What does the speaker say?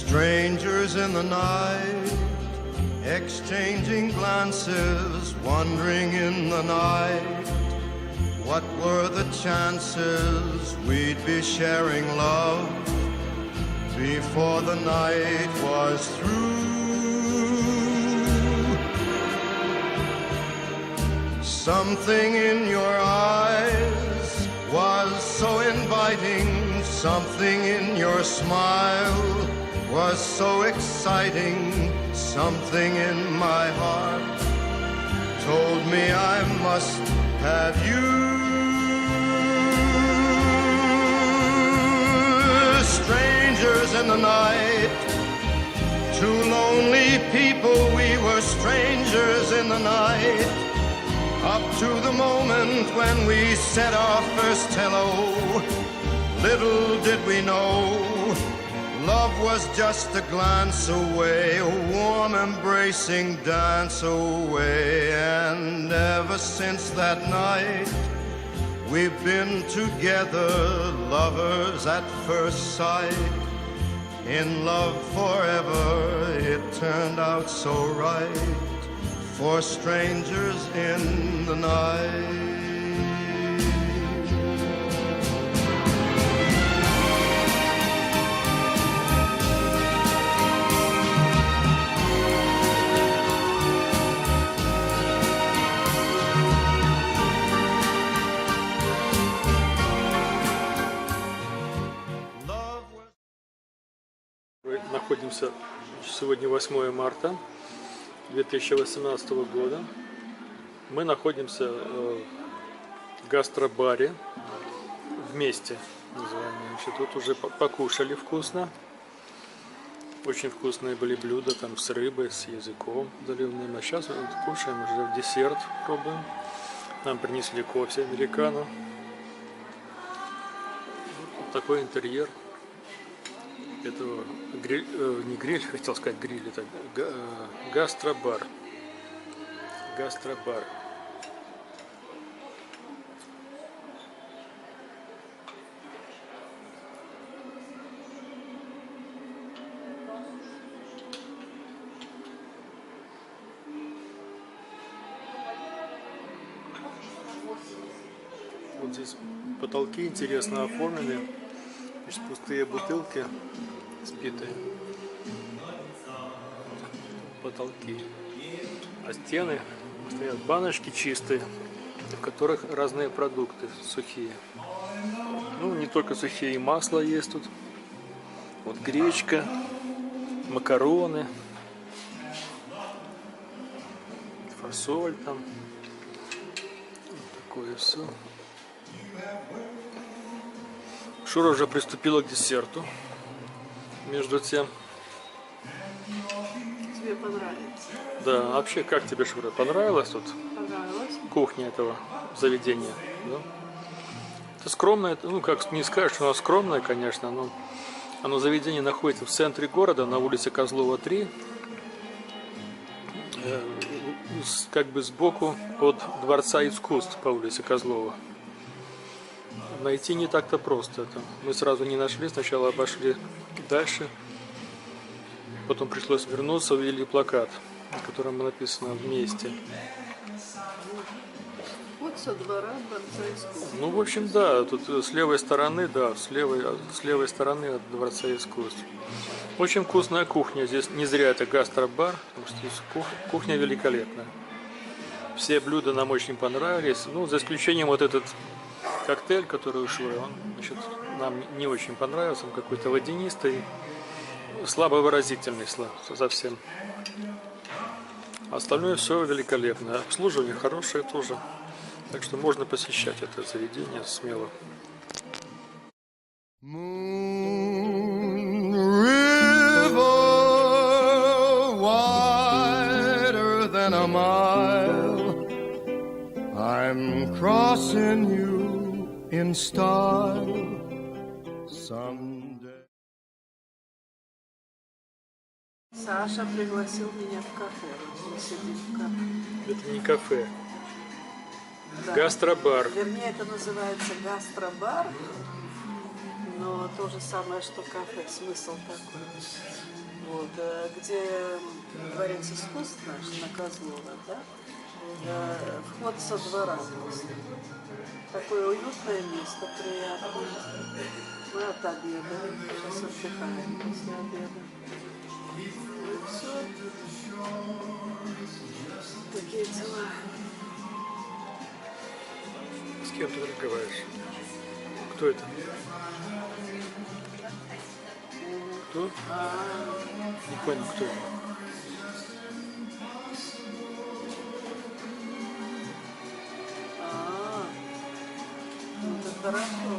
Strangers in the night, exchanging glances, wandering in the night. What were the chances we'd be sharing love before the night was through? Something in your eyes was so inviting, something in your smile was so exciting, something in my heart told me I must have you. Strangers in the night, two lonely people, we were strangers in the night, up to the moment when we said our first hello. Little did we know, love was just a glance away, a warm embracing dance away. And ever since that night, we've been together, lovers at first sight. In love forever, it turned out so right, for strangers in the night. Находимся сегодня 8 марта 2018 года. Мы находимся в гастробаре вместе. Значит, тут уже покушали вкусно. Очень вкусные были блюда там с рыбой, с языком заливным. А сейчас вот кушаем уже десерт, пробуем. Нам принесли кофе американо. Вот такой интерьер этого не гриль, хотел сказать гриль, это гастробар. Гастробар. Вот здесь потолки интересно оформлены. Здесь пустые бутылки сбитые. Потолки. А стены стоят баночки чистые, в которых разные продукты сухие. Ну, не только сухие, и масло есть тут. Вот гречка, макароны, фасоль там. Вот такое все. Шура уже приступила к десерту. Между тем. Тебе понравится? Да, вообще, как тебе, Шура, понравилось тут? Понравилось. Кухня этого заведения? Да? Это скромное, ну как не скажешь, что оно скромное, конечно, но оно заведение находится в центре города, на улице Козлова 3, как бы сбоку от Дворца искусств по улице Козлова. Найти не так-то просто это. Мы сразу не нашли, сначала обошли дальше, потом пришлось вернуться, увидели плакат, на котором написано «Вместе». Вот со двора Дворца искусств. Ну, в общем, да, тут с левой стороны, да, с левой стороны от Дворца искусств. Очень вкусная кухня, здесь не зря это гастробар, потому что здесь кухня великолепная. Все блюда нам очень понравились, ну, за исключением вот этот коктейль, который у Шуры, он, значит, нам не очень понравился, он какой-то водянистый, слабовыразительный совсем. Остальное все великолепно, обслуживание хорошее тоже, так что можно посещать это заведение смело. Moon River, wider than a mile, I'm crossing you in style someday. Саша пригласил меня в кафе. Мы сидим в кафе. Это не кафе, Да. гастробар. Вернее, это называется гастробар, но то же самое, что кафе. Смысл такой. Вот, где дворец искусств наш на Козлова, да? Вход со двора просто. Такое уютное место, приятное. Мы отобедали, сейчас отдыхаем после обеда. И все. Такие дела. С кем ты разговариваешь? Кто это? Кто? Не понял, кто это. Ну это хорошо.